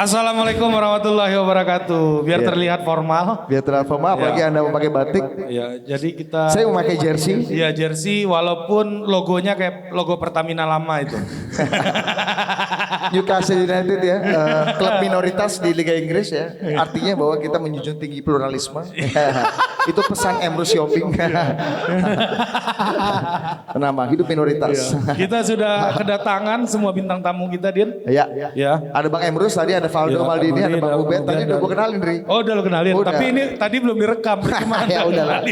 Assalamualaikum warahmatullahi wabarakatuh. Biar Iya. terlihat formal. Biar terlihat formal, apalagi Anda memakai batik. Ya, jadi kita. Saya memakai jersey. Iya, jersey walaupun logonya kayak logo Pertamina lama itu. Newcastle United ya, klub minoritas di Liga Inggris ya. Artinya bahwa kita menjunjung tinggi pluralisme. Itu pesan Emrus Yombing. Nama hidup minoritas. Kita sudah kedatangan semua bintang tamu kita, Din. Ya, Ya. ada Bang Emrus tadi, ada Valdo Ya, Maldini, ada Bang ada Ubed. Tadi Ubed, udah gue kenalin, Ri. Oh, udah lo kenalin. Udah. Tapi ini tadi belum direkam. Gimana? Ya udah lah.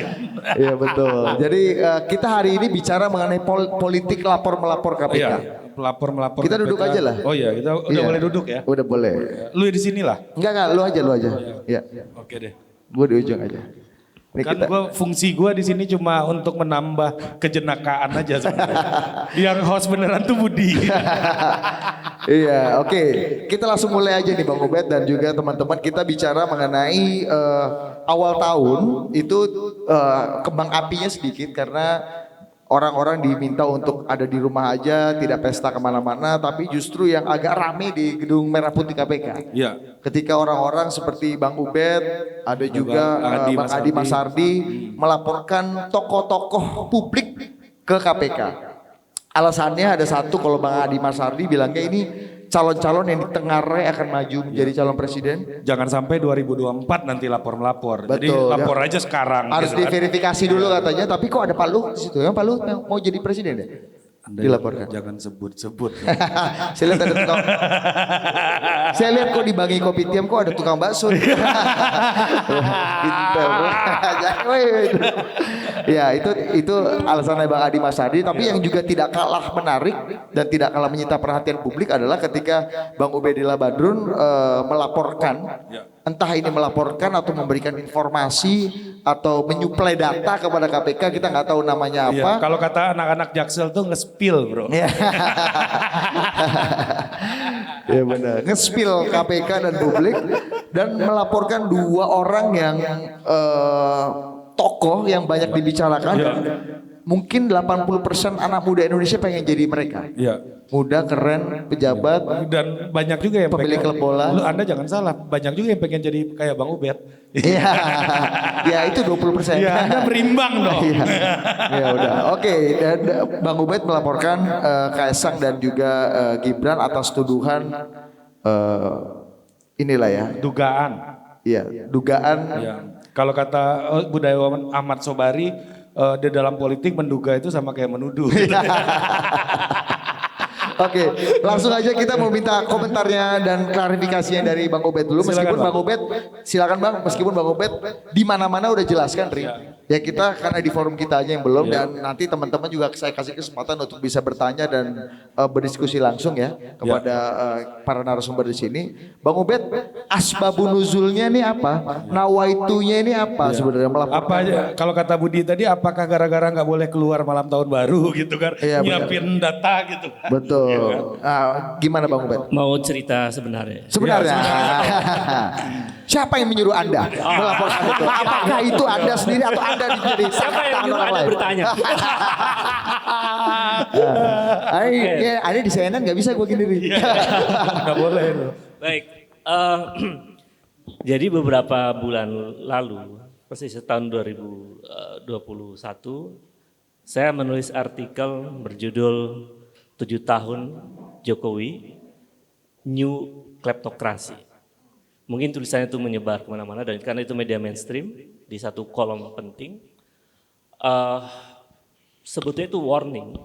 Iya betul. Jadi kita hari ini bicara mengenai politik lapor melapor KPK. Iya, pelapor melapor. Kita duduk aja lah. Oh iya, kita udah Iya. boleh duduk ya. Udah boleh. Lu di sini lah. Enggak, lu aja. Iya. Oke deh. Gue di ujung aja. Ini Kan fungsi gue di sini cuma untuk menambah kejenakaan aja sebenarnya. Yang host beneran tuh Budi. Iya, oke. Kita langsung mulai aja nih Bang Ubed dan juga teman-teman, kita bicara mengenai awal tahun itu kembang apinya sedikit karena orang-orang diminta untuk ada di rumah aja, tidak pesta kemana-mana, tapi justru yang agak rame di Gedung Merah Putih KPK. Iya. Ketika orang-orang seperti Bang Ubed, ada juga Bang Adi Masardi melaporkan tokoh-tokoh publik ke KPK. Alasannya ada satu, kalau Bang Adi Masardi bilangnya ini calon-calon yang ditengarai akan maju menjadi calon presiden. Jangan sampai 2024 nanti lapor-melapor. Jadi Betul, lapor ya. aja sekarang. Harus gitu kan. diverifikasi dulu katanya, tapi kok ada Pak Luhut di situ? Yang Pak Luhut mau jadi presiden ya? Anda Dilaporkan. Jangan sebut-sebut. Saya lihat ada tukang. Saya lihat kok di Bangi Kopitiam kok ada tukang bakso. Pinter. Ya itu alasannya Bang Adi Masardi. Tapi yang juga tidak kalah menarik dan tidak kalah menyita perhatian publik adalah ketika Bang Ubedillah Badrun melaporkan. Entah ini melaporkan atau memberikan informasi atau menyuplai data kepada KPK, kita nggak tahu namanya apa. Iya, kalau kata anak-anak Jaksel tuh nge-spill bro. Ya. Ya benar. Nge-spill KPK dan publik dan melaporkan dua orang yang tokoh yang banyak dibicarakan. Ya. Mungkin 80% anak muda Indonesia pengen jadi mereka. Iya. Muda, keren, pejabat, Dan banyak juga yang pemilik klub bola. Lu Anda jangan salah, banyak juga yang pengen jadi kayak Bang Ubed. Iya. Ya itu 20%. Iya, Anda berimbang dong. Iya. Ya udah. Oke, dan Bang Ubed melaporkan Kaisang dan juga Gibran atas tuduhan inilah ya. Dugaan. Iya, dugaan. Ya. Kalau kata budayawan Ahmad Sobari, di dalam politik menduga itu sama kayak menuduh. Oke, langsung aja kita mau minta komentarnya dan klarifikasinya dari Bang Ubed dulu. Meskipun Silakan, Bang Ubed, silakan Bang. Meskipun Bang Ubed di mana-mana udah jelaskan, Ri. Ya kita karena di forum kita aja yang belum, dan nanti teman-teman juga saya kasih kesempatan untuk bisa bertanya dan berdiskusi langsung ya kepada para narasumber di sini. Bang Ubed, asbabun nuzulnya ini apa? Nawaitunya ini apa sebenarnya melaporkan? Apa aja, kalau kata Budi tadi, apakah gara-gara nggak boleh keluar malam tahun baru gitu kan? Iya, Nyiapin data gitu kan? Betul. Gimana Bang Ubed? Mau cerita sebenarnya. Sebenarnya, siapa yang menyuruh Anda melaporkan itu? Apakah itu Anda sendiri atau Anda jadi Siapa yang tangan menyuruh orang Anda lain? bertanya? Ada di CNN nggak bisa gue gini. Nggak boleh itu. Baik. Jadi beberapa bulan lalu, persis tahun 2021, saya menulis artikel berjudul 7 tahun Jokowi, New Kleptokrasi. Mungkin tulisannya itu menyebar kemana-mana dan karena itu media mainstream di satu kolom penting. Sebetulnya itu warning.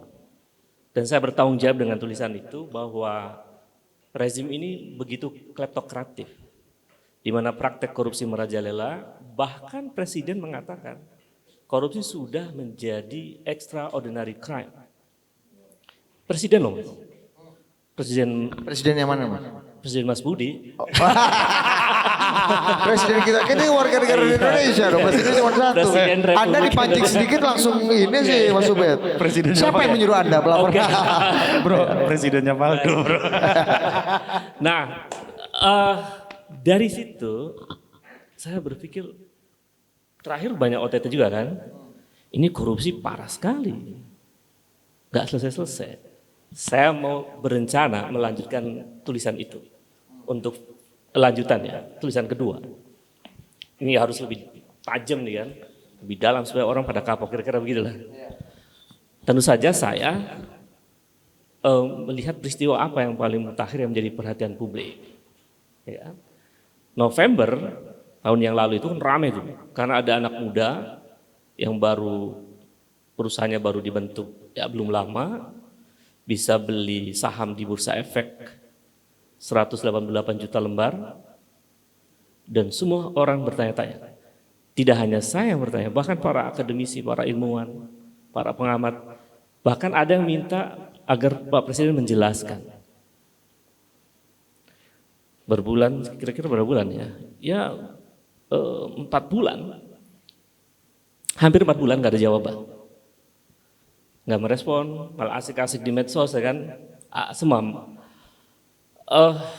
Dan saya bertanggung jawab dengan tulisan itu bahwa rezim ini begitu kleptokratif. Di mana praktek korupsi merajalela, bahkan presiden mengatakan korupsi sudah menjadi extraordinary crime. Presiden loh, Presiden yang mana Mas? Presiden Mas Budi. Presiden kita warga negara Indonesia dong. Presiden cuma satu. Presiden Republik Anda dipancing Indonesia. sedikit langsung ini sih Mas Ubed. Siapa yang menyuruh Anda melaporkan? Bro, presidennya Valdo bro. Nah, dari situ saya berpikir terakhir banyak OTT juga kan. Ini korupsi parah sekali. Gak selesai-selesai. Saya mau berencana melanjutkan tulisan itu untuk lanjutan ya, tulisan kedua. Ini harus lebih tajam nih kan, lebih dalam supaya orang pada kapok, kira-kira begitulah. Tentu saja saya melihat peristiwa apa yang paling mutakhir yang menjadi perhatian publik. Ya. November tahun yang lalu itu kan ramai tuh, karena ada anak muda yang baru perusahaannya baru dibentuk, ya belum lama, bisa beli saham di Bursa Efek 188 juta lembar, dan semua orang bertanya-tanya. Tidak hanya saya yang bertanya, bahkan para akademisi, para ilmuwan, para pengamat, bahkan ada yang minta agar Pak Presiden menjelaskan. Berbulan, kira-kira berapa bulan ya? Ya 4 bulan, hampir 4 bulan nggak ada jawaban. Nggak merespon, malah asik-asik di medsos ya kan, semua.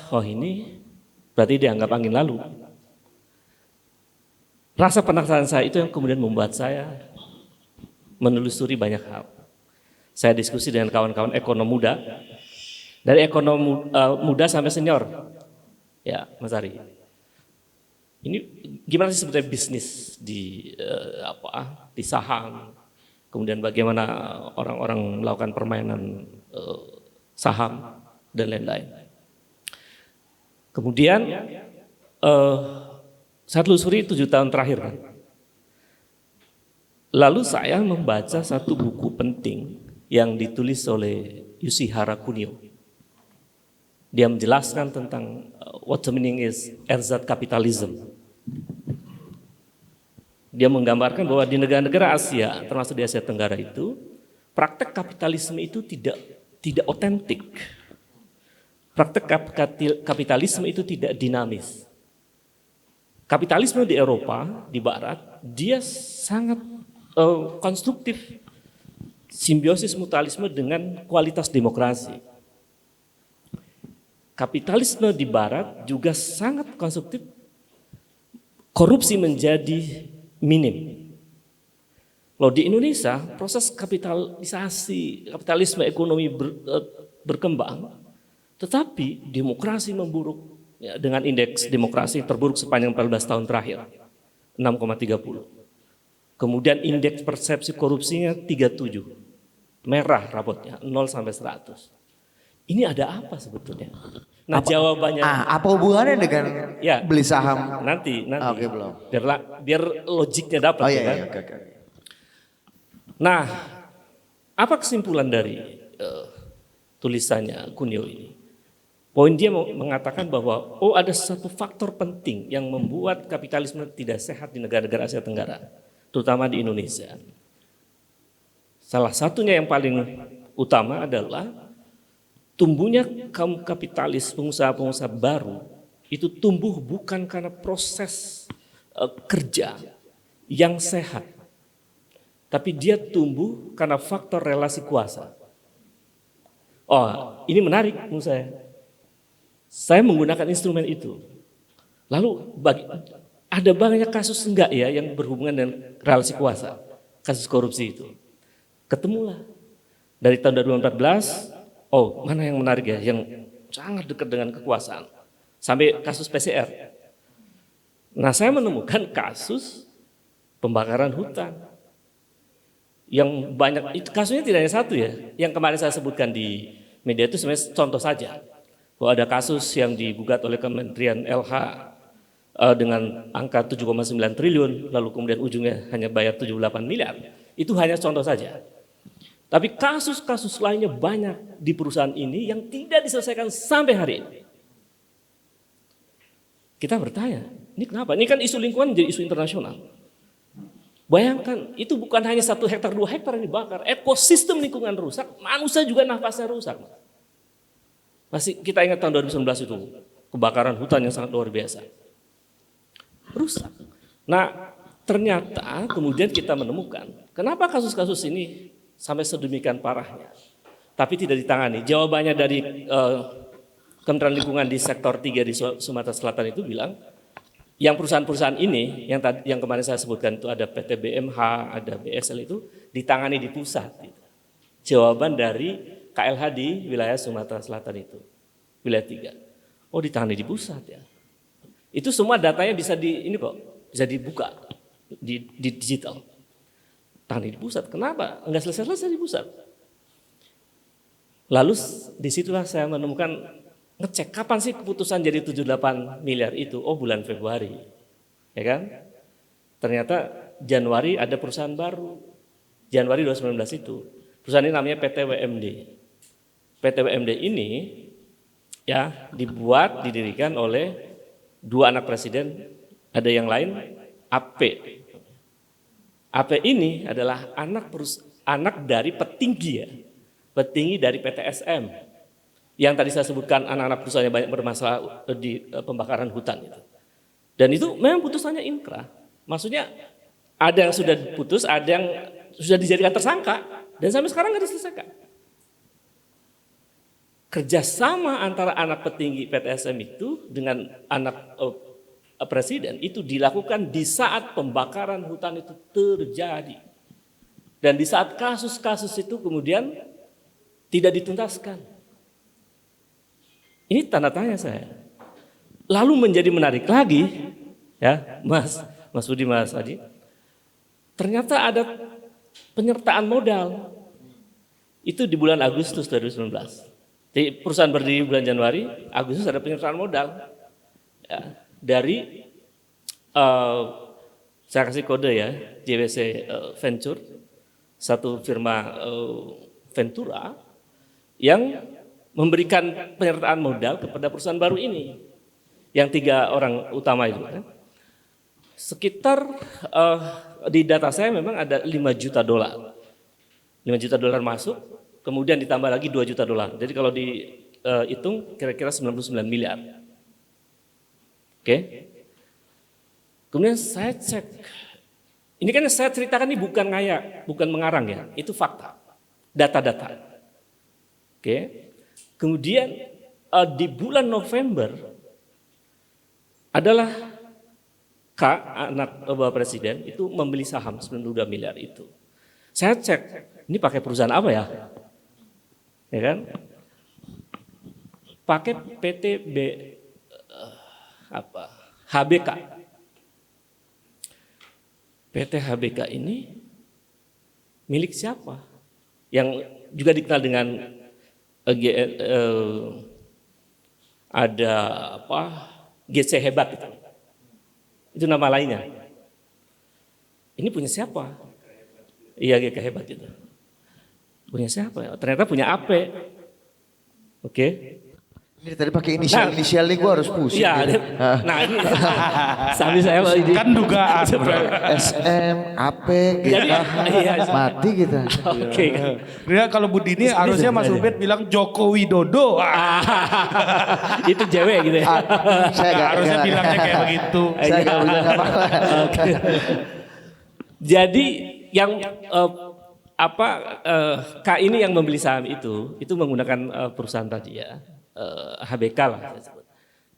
Oh ini berarti dianggap angin lalu. Rasa penasaran saya itu yang kemudian membuat saya menelusuri banyak hal. Saya diskusi dengan kawan-kawan ekonom muda, dari ekonom muda sampai senior, ya Mas Ari. Ini gimana sih sebetulnya bisnis di di saham, kemudian bagaimana orang-orang melakukan permainan saham dan lain-lain. Kemudian saya telusuri 7 tahun terakhir kan. Lalu saya membaca satu buku penting yang ditulis oleh Yoshihara Kunio. Dia menjelaskan tentang what the meaning is ersatz capitalism. Dia menggambarkan bahwa di negara-negara Asia, termasuk di Asia Tenggara itu, praktek kapitalisme itu tidak otentik. Praktek kapitalisme itu tidak dinamis. Kapitalisme di Eropa, di Barat, dia sangat konstruktif, simbiosis mutualisme dengan kualitas demokrasi. Kapitalisme di Barat juga sangat konstruktif, korupsi menjadi minim. Loh di Indonesia proses kapitalisme ekonomi berkembang, tetapi demokrasi memburuk ya, dengan indeks demokrasi terburuk sepanjang 14 tahun terakhir, 6,30. Kemudian indeks persepsi korupsinya 37, merah rapotnya 0 sampai 100. Ini ada apa sebetulnya? Nah jawabannya. Apa hubungannya dengan ya, beli saham? Nanti. Oke, belum. Biar logiknya dapat. Oh iya, kan? iya, oke. Nah, apa kesimpulan dari tulisannya Kunio ini? Poin dia mengatakan bahwa ada satu faktor penting yang membuat kapitalisme tidak sehat di negara-negara Asia Tenggara, terutama di Indonesia. Salah satunya yang paling utama adalah tumbuhnya kaum kapitalis, pengusaha-pengusaha baru itu tumbuh bukan karena proses kerja yang sehat, tapi dia tumbuh karena faktor relasi kuasa. Oh, ini menarik menurut saya. Saya menggunakan instrumen itu. Lalu ada banyak kasus enggak ya yang berhubungan dengan relasi kuasa, kasus korupsi itu. Ketemulah dari tahun 2014. Mana yang menarik ya, yang sangat dekat dengan kekuasaan, sampai kasus PCR. Nah saya menemukan kasus pembakaran hutan, yang banyak, itu kasusnya tidak hanya satu ya, yang kemarin saya sebutkan di media itu sebenarnya contoh saja, bahwa ada kasus yang digugat oleh Kementerian LH dengan angka 7,9 triliun, lalu kemudian ujungnya hanya bayar 78 miliar, itu hanya contoh saja. Tapi kasus-kasus lainnya banyak di perusahaan ini yang tidak diselesaikan sampai hari ini. Kita bertanya, ini kenapa? Ini kan isu lingkungan menjadi isu internasional. Bayangkan, itu bukan hanya 1 hektar, 2 hektar yang dibakar. Ekosistem lingkungan rusak, manusia juga nafasnya rusak. Masih kita ingat tahun 2019 itu, kebakaran hutan yang sangat luar biasa. Rusak. Nah, ternyata kemudian kita menemukan, kenapa kasus-kasus ini sampai sedemikian parahnya, tapi tidak ditangani. Jawabannya dari Kementerian Lingkungan di sektor 3 di Sumatera Selatan itu bilang, yang perusahaan-perusahaan ini, yang kemarin saya sebutkan itu ada PT BMH, ada BSL itu ditangani di pusat. Jawaban dari KLH di wilayah Sumatera Selatan itu, wilayah 3. Oh ditangani di pusat ya. Itu semua datanya bisa bisa dibuka di digital. Tani di pusat, kenapa? Enggak selesai-selesai di pusat. Lalu disitulah saya menemukan ngecek kapan sih keputusan jadi 78 miliar itu? Oh, bulan Februari, ya kan? Ternyata Januari ada perusahaan baru. Januari 2019 itu perusahaan ini namanya PT WMD. PT WMD ini ya didirikan oleh dua anak presiden, ada yang lain, AP. AP ini adalah anak dari petinggi dari PT SM. Yang tadi saya sebutkan anak-anak perusahaannya banyak bermasalah di pembakaran hutan itu. Dan itu memang putusannya inkrah. Maksudnya ada yang sudah putus, ada yang sudah dijadikan tersangka, dan sampai sekarang nggak diselesaikan. Kerjasama antara anak petinggi PT SM itu dengan anak presiden itu dilakukan di saat pembakaran hutan itu terjadi. Dan di saat kasus-kasus itu kemudian tidak dituntaskan. Ini tanda tanya saya. Lalu menjadi menarik lagi, ya Mas Budi, Mas Adi, ternyata ada penyertaan modal. Itu di bulan Agustus 2019. Jadi perusahaan berdiri bulan Januari, Agustus ada penyertaan modal. Ya, dari saya kasih kode ya, JWC Venture, satu firma Ventura yang memberikan penyertaan modal kepada perusahaan baru ini, yang 3 orang utama itu. Sekitar di data saya memang ada $5 juta. $5 juta masuk, kemudian ditambah lagi $2 juta. Jadi kalau dihitung kira-kira 99 miliar. Oke. Kemudian saya cek. Ini kan saya ceritakan ini bukan ngayak, bukan mengarang ya. Itu fakta. Data-data. Oke. Kemudian di bulan November adalah anak Bapak Presiden itu membeli saham 92 miliar itu. Saya cek, ini pakai perusahaan apa ya? Ya kan? Pakai PT HBK. PT HBK ini milik siapa? Yang juga dikenal dengan ada GC Hebat itu. Itu nama lainnya. Ini punya siapa? Iya, GK Hebat itu. Punya siapa? Ternyata punya AP. Oke. Ini tadi pakai inisial nih gue harus pusing. Iya. Gitu. Nah ini sambil saya Kan dugaan. SM, AP, Jadi, GK, mati kita. Oke. Ya kalau Budi ini harusnya Mas Ubed bilang Joko Widodo. Itu JW gitu ya. Saya Harusnya bilangnya kayak begitu. Saya nggak bisa apa-apa. Oke. Jadi yang K ini yang membeli saham itu menggunakan perusahaan tadi ya, HBK lah saya sebut.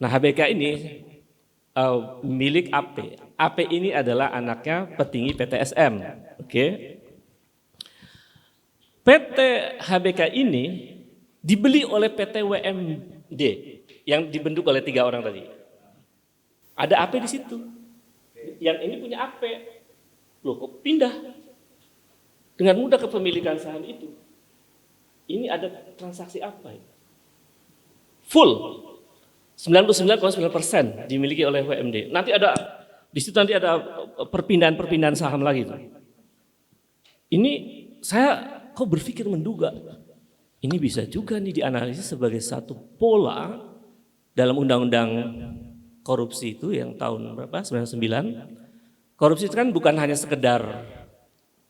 Nah HBK ini milik AP. AP ini adalah anaknya petinggi PT SM. Oke. PT HBK ini dibeli oleh PT WMD yang dibentuk oleh 3 orang tadi. Ada AP di situ. Yang ini punya AP. Loh kok pindah? Dengan mudah kepemilikan saham itu. Ini ada transaksi apa ini? Full 99,9% dimiliki oleh WMD. Nanti di situ nanti ada perpindahan saham lagi tuh. Ini saya kok berpikir menduga. Ini bisa juga nih dianalisis sebagai satu pola dalam undang-undang korupsi itu yang tahun berapa? 99. Korupsi itu kan bukan hanya sekedar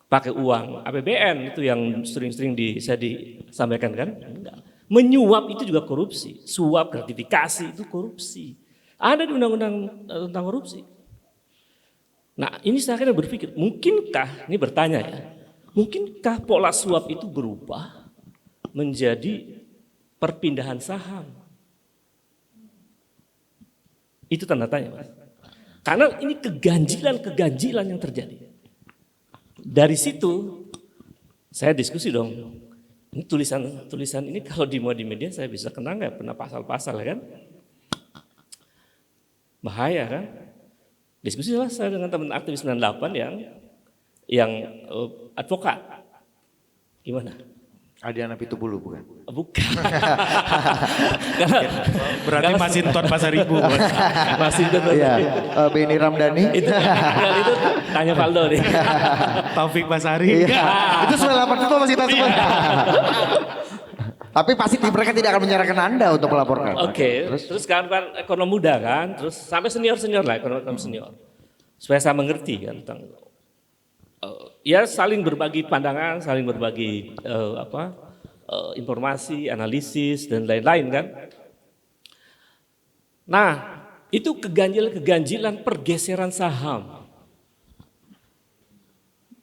pakai uang APBN itu yang sering-sering saya disampaikan kan? Enggak. Menyuap itu juga korupsi, suap gratifikasi itu korupsi. Ada di undang-undang tentang korupsi. Nah ini saya akhirnya berpikir, mungkinkah, ini bertanya ya, mungkinkah pola suap itu berubah menjadi perpindahan saham? Itu tanda tanya Mas. Karena ini keganjilan yang terjadi. Dari situ saya diskusi dong. Ini tulisan ini kalau dimuat di media saya bisa kena nggak pernah pasal-pasal kan? Bahaya kan? Diskusi selesai dengan teman aktivis 98 yang advokat. Gimana? Adiana Pitupulu bukan? Bukan. Berarti Masinton Pasaribu. Masinton Iya, Beni Ramdhani. itu tanya Valdo nih. Taufik Basari. Iya. Itu 98 itu masih kita semua. Tapi pasti mereka tidak akan menyarankan Anda untuk melaporkan. Oke, terus kan ekonom muda kan, terus sampai senior lah, ekonom senior. Supaya saya mengerti kan tentang ya saling berbagi pandangan, saling berbagi informasi, analisis dan lain-lain kan. Nah, itu keganjilan pergeseran saham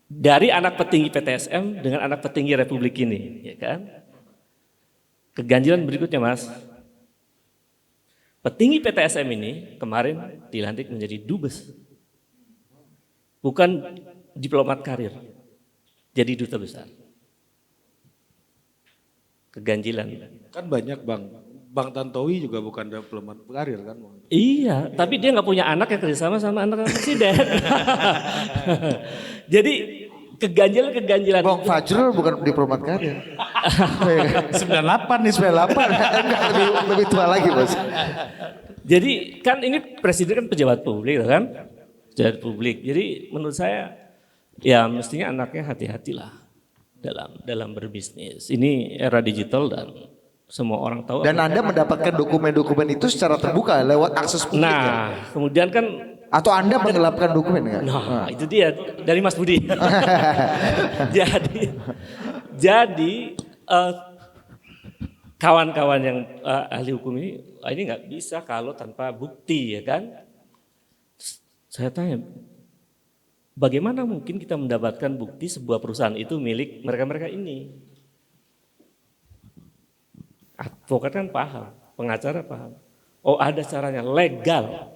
dari anak petinggi PTSM dengan anak petinggi Republik ini, ya kan? Keganjilan berikutnya, Mas. Petinggi PTSM ini kemarin dilantik menjadi dubes. Bukan diplomat karir. Jadi duta besar. Keganjilan. Kan banyak Bang Tantowi juga bukan diplomat karir kan. Iya, tapi dia nggak punya anak yang kerjasama sama anak presiden. Jadi keganjilan. Bang Fajrul bukan diplomat karir. 98 nih 98. Enggak, lebih tua lagi, Bos. Jadi kan ini presiden kan pejabat publik kan? Pejabat publik. Jadi menurut saya ya mestinya anaknya hati-hatilah dalam berbisnis. Ini era digital dan semua orang tahu. Dan Anda mendapatkan dokumen-dokumen itu secara terbuka lewat akses publik. Nah, kemudian kan Atau Anda menggelapkan dokumen nggak? nah, itu dia dari Mas Budi. jadi kawan-kawan yang ahli hukum ini nggak bisa kalau tanpa bukti, ya kan? Saya tanya, bagaimana mungkin kita mendapatkan bukti sebuah perusahaan itu milik mereka-mereka ini? Advokat kan paham, pengacara paham. Oh, ada caranya legal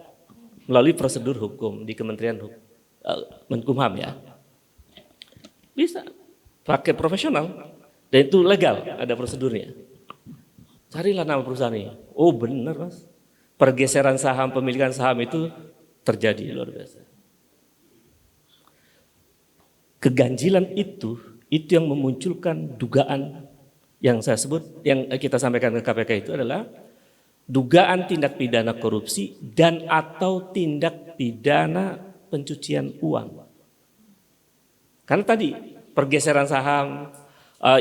melalui prosedur hukum di Kementerian Menkumham ya. Bisa pakai profesional dan itu legal, ada prosedurnya. Carilah nama perusahaan ini. Oh benar, Mas. Pergeseran saham, pemilikan saham itu terjadi luar biasa. Keganjilan itu yang memunculkan dugaan yang saya sebut, yang kita sampaikan ke KPK itu adalah dugaan tindak pidana korupsi dan atau tindak pidana pencucian uang. Karena tadi pergeseran saham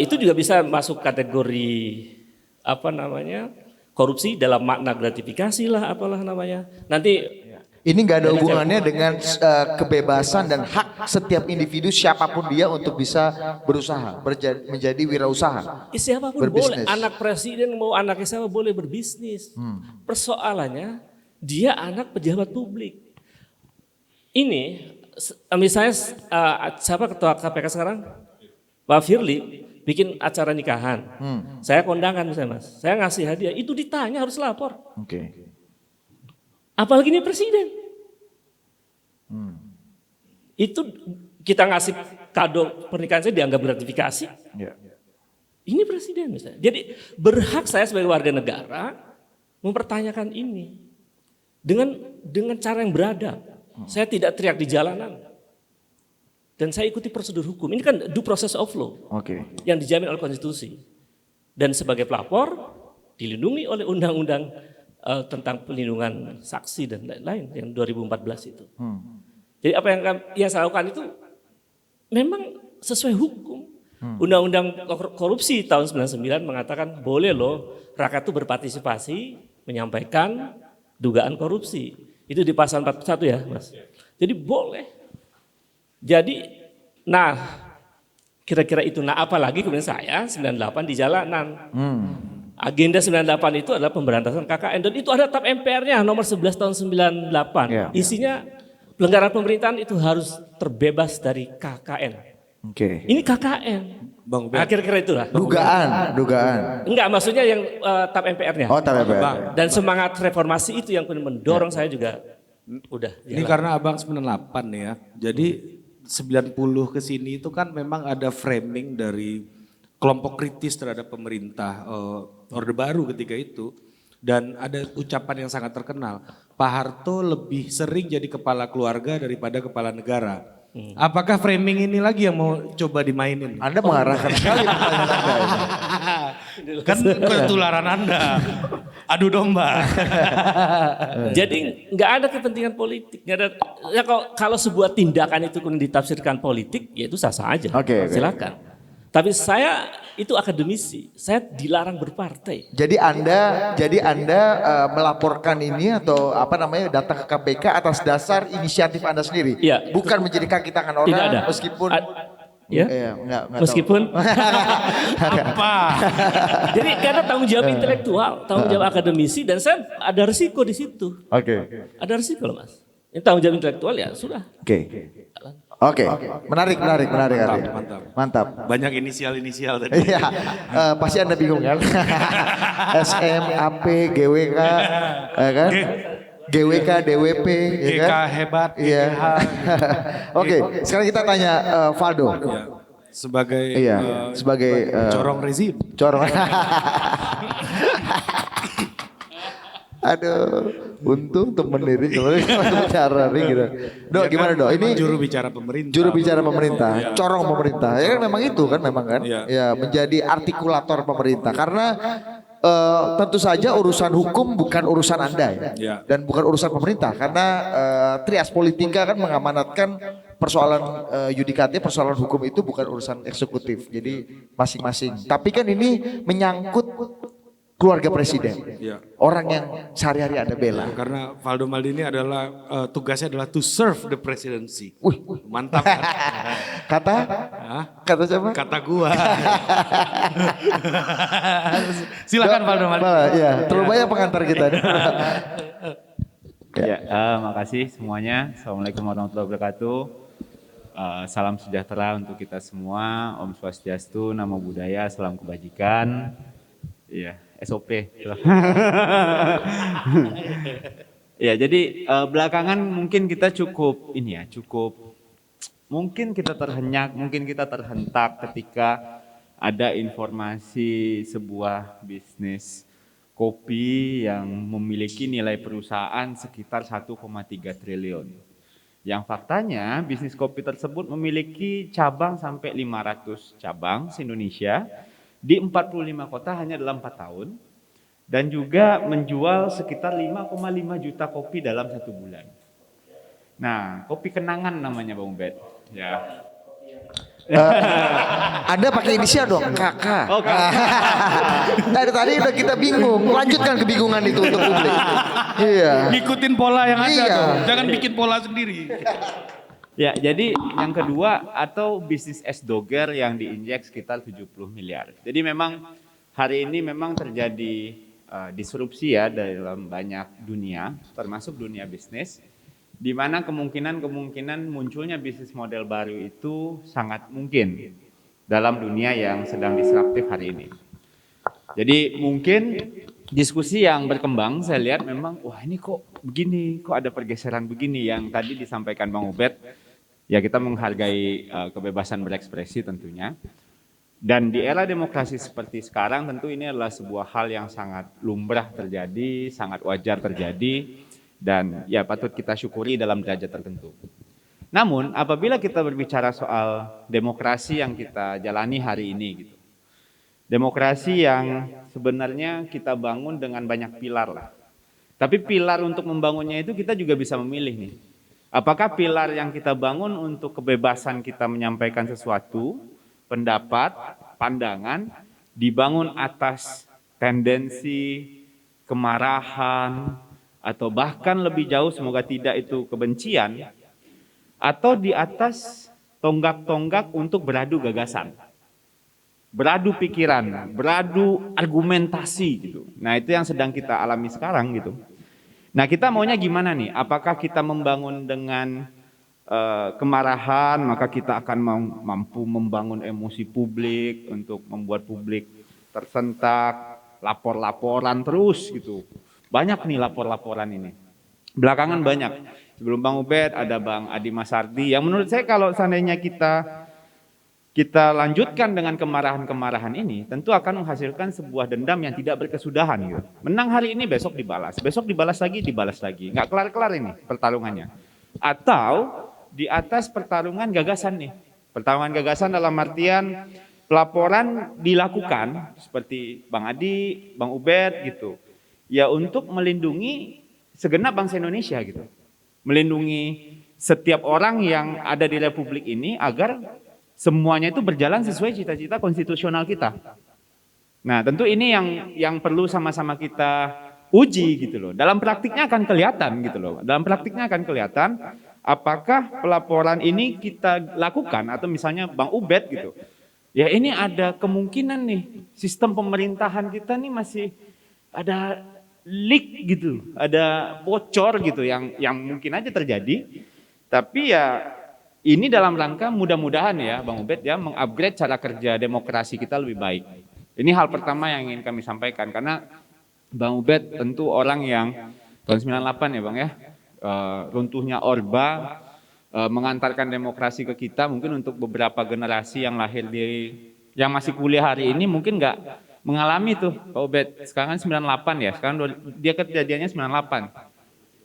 itu juga bisa masuk kategori korupsi dalam makna gratifikasi lah apalah namanya. Nanti ini nggak ada hubungannya dengan kebebasan dan hak setiap individu siapapun dia untuk bisa berusaha, menjadi wirausaha. Siapapun berbisnis. boleh, anak presiden mau anaknya siapa boleh berbisnis. Persoalannya dia anak pejabat publik. Ini misalnya siapa ketua KPK sekarang? Pak Firly bikin acara nikahan. Saya kondangan misalnya, Mas. Saya ngasih hadiah, itu ditanya harus lapor. Oke. Apalagi ini presiden. Itu kita ngasih kado pernikahan saya dianggap gratifikasi. Ya. Ini presiden misalnya. Jadi berhak saya sebagai warga negara mempertanyakan ini dengan cara yang beradab. Saya tidak teriak di jalanan. Dan saya ikuti prosedur hukum. Ini kan due process of law. Oke. Yang dijamin oleh konstitusi. Dan sebagai pelapor dilindungi oleh undang-undang tentang pelindungan saksi dan lain-lain yang 2014 itu. Jadi apa yang saya lakukan itu memang sesuai hukum. Undang-undang korupsi tahun 99 mengatakan boleh loh rakyat itu berpartisipasi menyampaikan dugaan korupsi. Itu di pasal 41 ya, Mas. Jadi boleh. Jadi kira-kira itu. Apalagi kemudian saya 98 di jalanan. Agenda 98 itu adalah pemberantasan KKN dan itu ada TAP MPR-nya nomor 11 tahun 98. Ya. Isinya pelanggaran pemerintahan itu harus terbebas dari KKN. Oke. Ini KKN. Bang Ubed. Kira-kira itulah. Dugaan. Enggak, maksudnya yang TAP MPR-nya. Oh, tapi Bang. Dan semangat reformasi itu yang mendorong saya juga udah. Ini karena Abang 98 nih ya. Jadi 90 ke sini itu kan memang ada framing dari kelompok kritis terhadap pemerintah Orde Baru ketika itu Dan ada ucapan yang sangat terkenal, Pak Harto lebih sering jadi kepala keluarga daripada kepala negara. Apakah framing ini lagi yang mau coba dimainin? Anda mengarahkan sekali pertanyaan Anda ini. Kan ketularan Anda. Adu domba. Jadi nggak ada kepentingan politik, nggak ada. Ya kalau sebuah tindakan itu kemudian ditafsirkan politik, ya itu sah-sah aja. Oke. Silakan. Tapi saya itu akademisi, saya dilarang berpartai. Jadi Anda melaporkan ini atau apa namanya datang ke KPK atas dasar inisiatif Anda sendiri. Iya. Bukan menjadi kaki tangan orang Tidak ada. meskipun Ya. enggak Meskipun Apa? jadi karena tanggung jawab intelektual, tanggung jawab akademisi, dan saya ada risiko di situ. Oke. Ada risiko loh Mas. Ini tanggung jawab intelektual ya sudah. Oke. Menarik Ari. Mantap. Banyak inisial tadi. Iya. Pasti Anda bingung kan? SM, AP, GWK, kan? GWK, DWP, ya GK kan? hebat, Iya. GH. Oke, sekarang kita tanya Valdo. Ya, sebagai Iya, sebagai corong rezim. corong. Aduh, untung temen ini kalau bicara nih gitu. Dok, Ya gimana kan, Dok? Ini memang juru bicara pemerintah. juru bicara pemerintah, Iya. corong pemerintah. Ya kan memang itu kan Iya. Ya menjadi artikulator pemerintah karena tentu saja urusan hukum bukan urusan Anda ya. Iya. Dan bukan urusan pemerintah karena trias politika kan mengamanatkan persoalan yudikatif, persoalan hukum itu bukan urusan eksekutif. Jadi masing-masing. Tapi kan ini menyangkut keluarga presiden. Iya. Orang yang sehari-hari Anda bela. Karena Valdo Maldini adalah tugasnya adalah to serve the presidency. Wih, Mantap kan? kata siapa? Kata gua. Silakan Valdo Maldini. Iya, terlalu banyak pengantar kita. Ya, makasih semuanya. Assalamualaikum warahmatullahi wabarakatuh. Salam sejahtera untuk kita semua. Om Swastiastu, Namo Buddhaya, salam kebajikan. Iya, SOP. Ya, jadi belakangan mungkin kita mungkin kita terhenyak, mungkin kita terhentak ketika ada informasi sebuah bisnis kopi yang memiliki nilai perusahaan sekitar 1,3 triliun. Yang faktanya bisnis kopi tersebut memiliki cabang sampai 500 cabang se-Indonesia di 45 kota hanya dalam 4 tahun. Dan juga menjual sekitar 5,5 juta kopi dalam 1 bulan. Nah, kopi kenangan namanya Bang Ubed. Ya. Anda pakai inisial dong, kakak. Oh, Tadi udah kita bingung. Lanjutkan kebingungan itu untuk publik. Iya. Ngikutin pola yang ada Iya. dong. Jangan bikin pola sendiri. Ya, jadi yang kedua atau bisnis es doger yang diinjek sekitar 70 miliar. Jadi memang hari ini memang terjadi disrupsi ya dalam banyak dunia, termasuk dunia bisnis, di mana kemungkinan munculnya bisnis model baru itu sangat mungkin dalam dunia yang sedang disruptif hari ini. Jadi mungkin diskusi yang berkembang saya lihat memang wah ini kok begini, kok ada pergeseran begini yang tadi disampaikan Bang Ubed. Ya kita menghargai kebebasan berekspresi tentunya. Dan di era demokrasi seperti sekarang tentu ini adalah sebuah hal yang sangat lumrah terjadi, sangat wajar terjadi. Dan ya patut kita syukuri dalam derajat tertentu. Namun apabila kita berbicara soal demokrasi yang kita jalani hari ini gitu. Demokrasi yang sebenarnya kita bangun dengan banyak pilar lah. Tapi pilar untuk membangunnya itu kita juga bisa memilih nih. Apakah pilar yang kita bangun untuk kebebasan kita menyampaikan sesuatu, pendapat, pandangan, dibangun atas tendensi kemarahan, atau bahkan lebih jauh semoga tidak itu kebencian, atau di atas tonggak-tonggak untuk beradu gagasan, beradu pikiran, beradu argumentasi gitu. Nah itu yang sedang kita alami sekarang gitu. Nah kita maunya gimana nih? Apakah kita membangun dengan kemarahan, maka kita akan mampu membangun emosi publik untuk membuat publik tersentak, lapor-laporan terus gitu. Banyak nih lapor-laporan ini. Belakangan banyak. Sebelum Bang Ubed ada Bang Adi Masardi yang menurut saya kalau seandainya kita kita lanjutkan dengan kemarahan-kemarahan ini, tentu akan menghasilkan sebuah dendam yang tidak berkesudahan gitu. Menang hari ini, besok dibalas lagi, nggak kelar-kelar ini pertarungannya. Atau di atas pertarungan gagasan nih, pertarungan gagasan dalam artian pelaporan dilakukan seperti Bang Adi, Bang Ubed gitu, ya untuk melindungi segenap bangsa Indonesia gitu, melindungi setiap orang yang ada di Republik ini agar semuanya itu berjalan sesuai cita-cita konstitusional kita. Nah, tentu ini yang perlu sama-sama kita uji gitu loh. Dalam praktiknya akan kelihatan gitu loh. Dalam praktiknya akan kelihatan apakah pelaporan ini kita lakukan atau misalnya Bang Ubed gitu. Ya ini ada kemungkinan nih sistem pemerintahan kita nih masih ada leak gitu, ada bocor gitu yang mungkin aja terjadi. Tapi ya ini dalam rangka mudah-mudahan ya Bang Ubed ya mengupgrade cara kerja demokrasi kita lebih baik. Ini hal pertama yang ingin kami sampaikan karena Bang Ubed tentu orang yang tahun 98 ya Bang ya, runtuhnya Orba mengantarkan demokrasi ke kita, mungkin untuk beberapa generasi yang lahir yang masih kuliah hari ini mungkin nggak mengalami tuh Pak Ubed. Sekarang kan 98 ya, sekarang dia kejadiannya 98.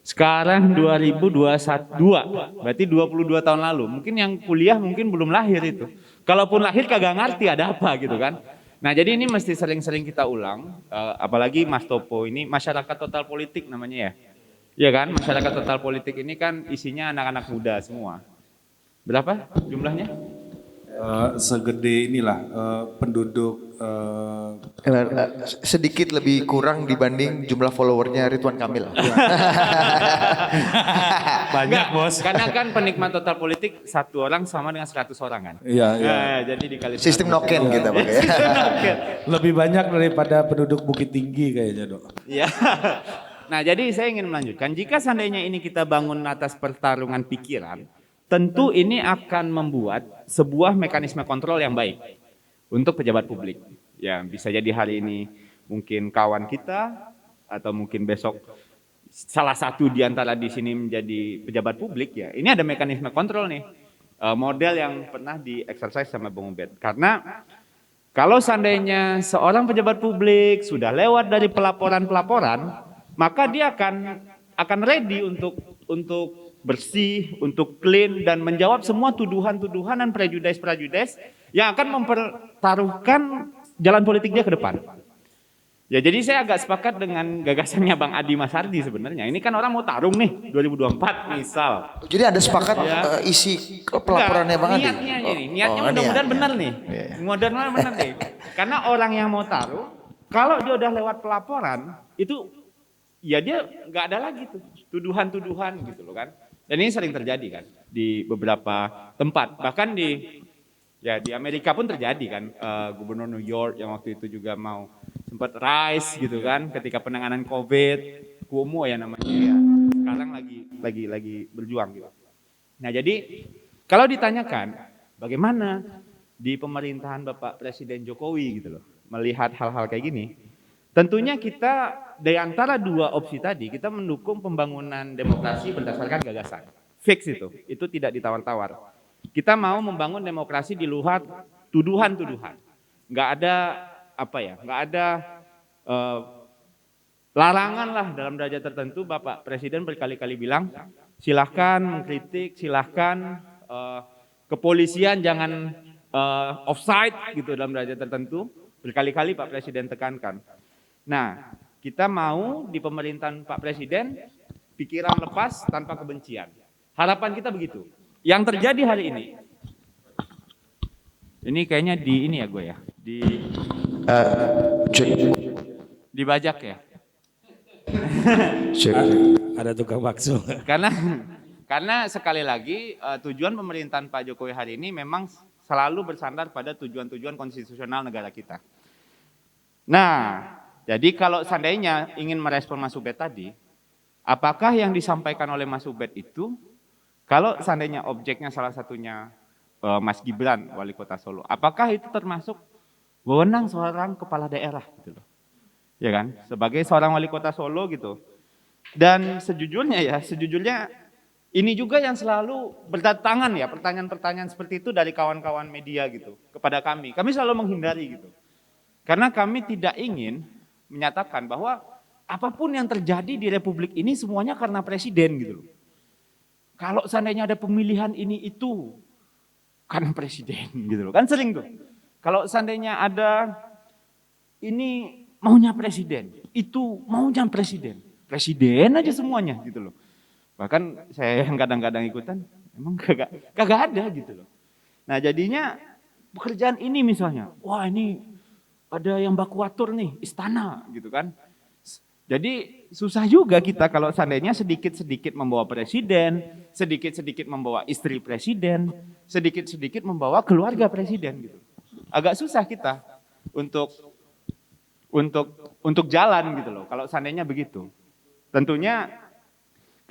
Sekarang 2021, berarti 22 tahun lalu. Mungkin yang kuliah mungkin belum lahir itu. Kalaupun lahir kagak ngerti ada apa gitu kan. Nah jadi ini mesti sering-sering kita ulang. Apalagi Mas Topo ini masyarakat total politik namanya ya. Iya kan, masyarakat total politik ini kan isinya anak-anak muda semua. Berapa jumlahnya? Segede inilah penduduk Sedikit lebih kurang dibanding jumlah followernya Ridwan Kamil. banyak bos. Karena kan penikmat total politik satu orang sama dengan 100 orang kan. Iya, iya. Jadi dikali Sistem noken kita pakai. Lebih banyak daripada penduduk Bukit Tinggi kayaknya dok. Iya. Nah jadi saya ingin melanjutkan, jika seandainya ini kita bangun atas pertarungan pikiran, tentu ini akan membuat sebuah mekanisme kontrol yang baik untuk pejabat publik. Ya bisa jadi hari ini mungkin kawan kita atau mungkin besok salah satu di antara di sini menjadi pejabat publik ya. Ini ada mekanisme kontrol nih, model yang pernah di-exercise sama Bang Ubed. Karena kalau seandainya seorang pejabat publik sudah lewat dari pelaporan-pelaporan, maka dia akan ready untuk bersih, untuk clean dan menjawab semua tuduhan-tuduhan dan prejudice-prejudice yang akan mempertaruhkan jalan politik dia ke depan. Ya jadi saya agak sepakat dengan gagasannya Bang Adi Masardi sebenarnya. Ini kan orang mau tarung nih 2024 misal. Jadi ada sepakat isi pelaporannya Bang Adi? Niatnya ini, niatnya mudah-mudahan benar nih. Mudah-mudahan benar nih. Karena orang yang mau taruh, kalau dia udah lewat pelaporan, itu ya dia nggak ada lagi tuh tuduhan-tuduhan gitu loh kan. Dan ini sering terjadi kan di beberapa tempat. Bahkan di Amerika pun terjadi kan. Gubernur New York yang waktu itu juga mau sempat rise gitu kan ketika penanganan COVID, Cuomo ya namanya ya. Sekarang lagi berjuang gitu. Nah, jadi kalau ditanyakan bagaimana di pemerintahan Bapak Presiden Jokowi gitu loh, melihat hal-hal kayak gini, tentunya kita dari antara dua opsi tadi kita mendukung pembangunan demokrasi berdasarkan gagasan. Fix itu tidak ditawar-tawar. Kita mau membangun demokrasi di luar tuduhan-tuduhan. Nggak ada nggak ada larangan lah dalam derajat tertentu. Bapak Presiden berkali-kali bilang, silahkan mengkritik, silahkan kepolisian jangan offside gitu dalam derajat tertentu. Berkali-kali Pak Presiden tekankan. Nah, kita mau di pemerintahan Pak Presiden pikiran lepas tanpa kebencian. Harapan kita begitu. Yang terjadi hari ini kayaknya di ini ya gue ya, dibajak ya. Ada tukang bakso. Karena sekali lagi tujuan pemerintahan Pak Jokowi hari ini memang selalu bersandar pada tujuan-tujuan konstitusional negara kita. Nah, jadi kalau seandainya ingin merespon Mas Ubed tadi, apakah yang disampaikan oleh Mas Ubed itu, kalau seandainya objeknya salah satunya Mas Gibran, Wali Kota Solo, apakah itu termasuk wewenang seorang kepala daerah gitu loh? Ya kan, sebagai seorang Wali Kota Solo gitu. Dan sejujurnya Ini juga yang selalu berdatangan ya, pertanyaan-pertanyaan seperti itu dari kawan-kawan media gitu kepada kami. Kami selalu menghindari gitu. Karena kami tidak ingin menyatakan bahwa apapun yang terjadi di Republik ini semuanya karena presiden gitu loh. Kalau seandainya ada pemilihan ini itu karena presiden gitu loh. Kan sering tuh. Kalau seandainya ada ini maunya presiden, itu maunya presiden. Presiden aja semuanya gitu loh. Bahkan saya yang kadang-kadang ikutan, emang kagak ada gitu loh. Nah jadinya pekerjaan ini misalnya, wah ini ada yang baku atur nih, istana gitu kan. Jadi susah juga kita kalau seandainya sedikit-sedikit membawa presiden, sedikit-sedikit membawa istri presiden, sedikit-sedikit membawa keluarga presiden gitu. Agak susah kita untuk jalan gitu loh kalau seandainya begitu. Tentunya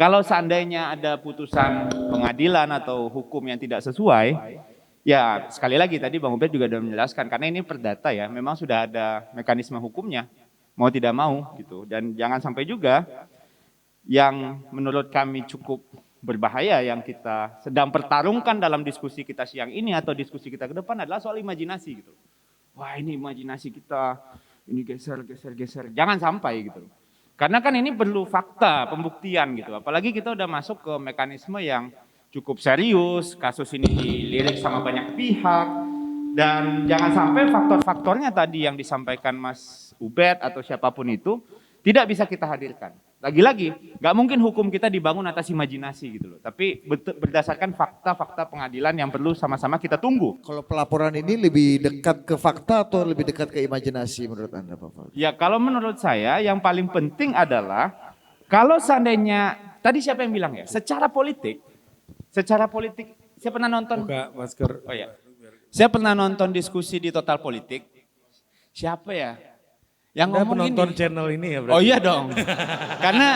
kalau seandainya ada putusan pengadilan atau hukum yang tidak sesuai, ya sekali lagi tadi Bang Ubed juga sudah menjelaskan, karena ini perdata ya, memang sudah ada mekanisme hukumnya, mau tidak mau gitu. Dan jangan sampai juga yang menurut kami cukup berbahaya yang kita sedang pertarungkan dalam diskusi kita siang ini atau diskusi kita ke depan adalah soal imajinasi gitu. Wah ini imajinasi kita, ini geser. Jangan sampai gitu. Karena kan ini perlu fakta, pembuktian gitu. Apalagi kita udah masuk ke mekanisme yang cukup serius, kasus ini dilirik sama banyak pihak. Dan jangan sampai faktor-faktornya tadi yang disampaikan Mas Ubed atau siapapun itu tidak bisa kita hadirkan. Lagi-lagi, nggak mungkin hukum kita dibangun atas imajinasi gitu loh. Tapi berdasarkan fakta-fakta pengadilan yang perlu sama-sama kita tunggu. Kalau pelaporan ini lebih dekat ke fakta atau lebih dekat ke imajinasi menurut Anda Pak Fauzi? Ya kalau menurut saya yang paling penting adalah kalau seandainya, tadi siapa yang bilang ya? Secara politik, saya pernah nonton. Buka masker. Oh ya, saya pernah nonton diskusi di Total Politik. Siapa ya? Yang Anda ngomong penonton ini. channel ini ya berarti? Oh iya dong. Karena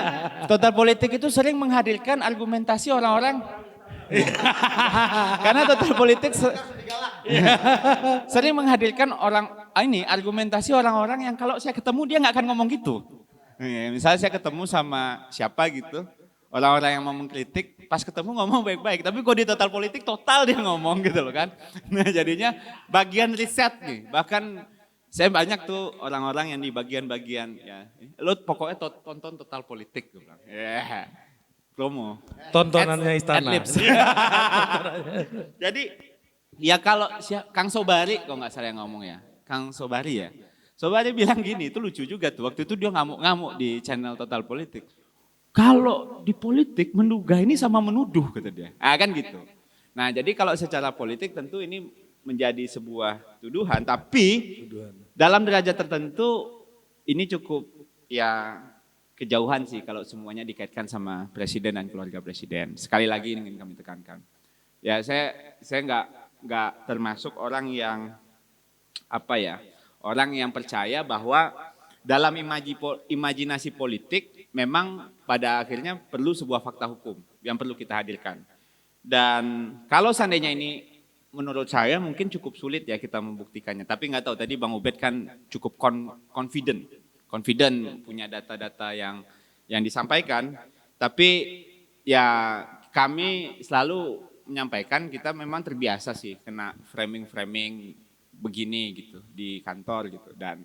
Total Politik itu sering menghadirkan argumentasi orang-orang. Karena Total Politik sering menghadirkan argumentasi orang-orang yang kalau saya ketemu dia nggak akan ngomong gitu. Misalnya saya ketemu sama siapa gitu, orang-orang yang mau mengkritik, pas ketemu ngomong baik-baik. Tapi kok di Total Politik total dia ngomong gitu loh kan. Nah jadinya bagian riset nih, bahkan saya banyak tuh orang-orang yang di bagian-bagian ya, lo pokoknya tonton Total Politik gue bilang. Yeah. Promo. Tontonannya istana. Adlibs. Jadi ya kalau Kang Sobari kok nggak salah yang ngomong ya, Kang Sobari ya. Sobari bilang gini, itu lucu juga tuh. Waktu itu dia ngamuk-ngamuk di channel Total Politik. Kalau di politik menduga ini sama menuduh kata dia. Ah kan gitu. Nah jadi kalau secara politik tentu ini menjadi sebuah tuduhan, tapi dalam derajat tertentu ini cukup ya kejauhan sih kalau semuanya dikaitkan sama presiden dan keluarga presiden. Sekali lagi ingin kami tekankan. Ya saya nggak termasuk orang yang orang yang percaya bahwa dalam imajinasi politik memang pada akhirnya perlu sebuah fakta hukum yang perlu kita hadirkan. Dan kalau seandainya ini menurut saya mungkin cukup sulit ya kita membuktikannya. Tapi nggak tahu, tadi Bang Ubed kan cukup confident punya data-data yang disampaikan. Tapi ya kami selalu menyampaikan kita memang terbiasa sih kena framing begini gitu di kantor gitu. Dan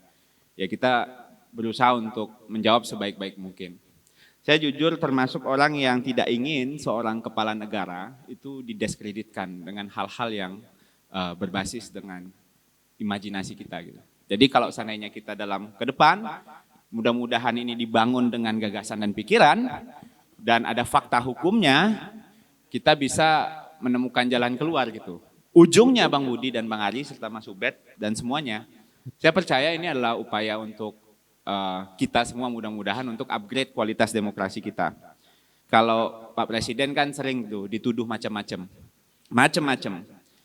ya kita berusaha untuk menjawab sebaik-baik mungkin. Saya jujur termasuk orang yang tidak ingin seorang kepala negara itu didiskreditkan dengan hal-hal yang berbasis dengan imajinasi kita gitu. Jadi kalau seandainya kita dalam ke depan, mudah-mudahan ini dibangun dengan gagasan dan pikiran dan ada fakta hukumnya, kita bisa menemukan jalan keluar gitu. Ujungnya Bang Budi dan Bang Ari serta Mas Ubed dan semuanya, saya percaya ini adalah upaya untuk kita semua mudah-mudahan untuk upgrade kualitas demokrasi kita. Kalau Pak Presiden kan sering tuh dituduh macam-macam.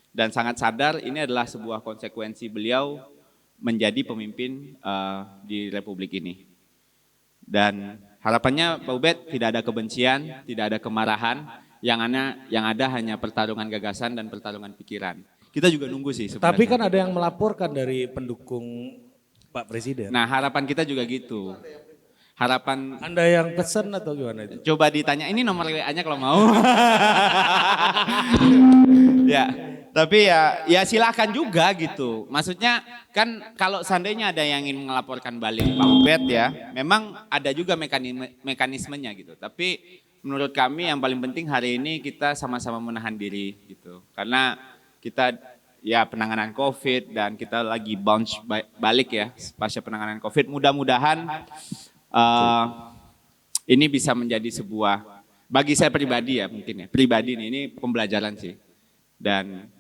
Dan sangat sadar ini adalah sebuah konsekuensi beliau menjadi pemimpin di Republik ini. Dan harapannya Pak Ubed tidak ada kebencian, tidak ada kemarahan, yang ada hanya pertarungan gagasan dan pertarungan pikiran. Kita juga nunggu sih sebenarnya. Tapi kan ada yang melaporkan dari pendukung Pak Presiden. Nah harapan kita juga gitu. harapan Anda yang pesen atau gimana itu? coba ditanya, ini nomor WA-nya kalau mau. Ya, tapi ya silakan juga gitu. Maksudnya kan kalau seandainya ada yang ingin melaporkan balik Pak Ubed ya, memang ada juga mekanismenya gitu. Tapi menurut kami yang paling penting hari ini kita sama-sama menahan diri gitu. Karena kita ya penanganan COVID dan kita lagi bounce balik ya pasca penanganan COVID. Mudah-mudahan ini bisa menjadi sebuah, bagi saya pribadi ya mungkin ya, pribadi ini pembelajaran sih. Dan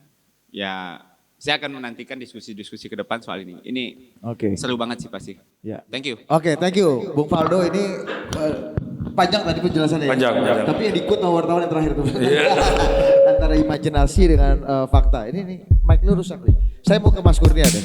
ya saya akan menantikan diskusi-diskusi ke depan soal ini. Ini seru banget sih pasti. Ya. Thank you. Oke, thank you Bung Faldo. Ini panjang tadi penjelasannya. Panjang. Tapi yang diikut sama wartawan yang terakhir tuh. Antara imajinasi dengan fakta. Ini nih mic lu rusak nih. Saya mau ke Mas Kurnia deh.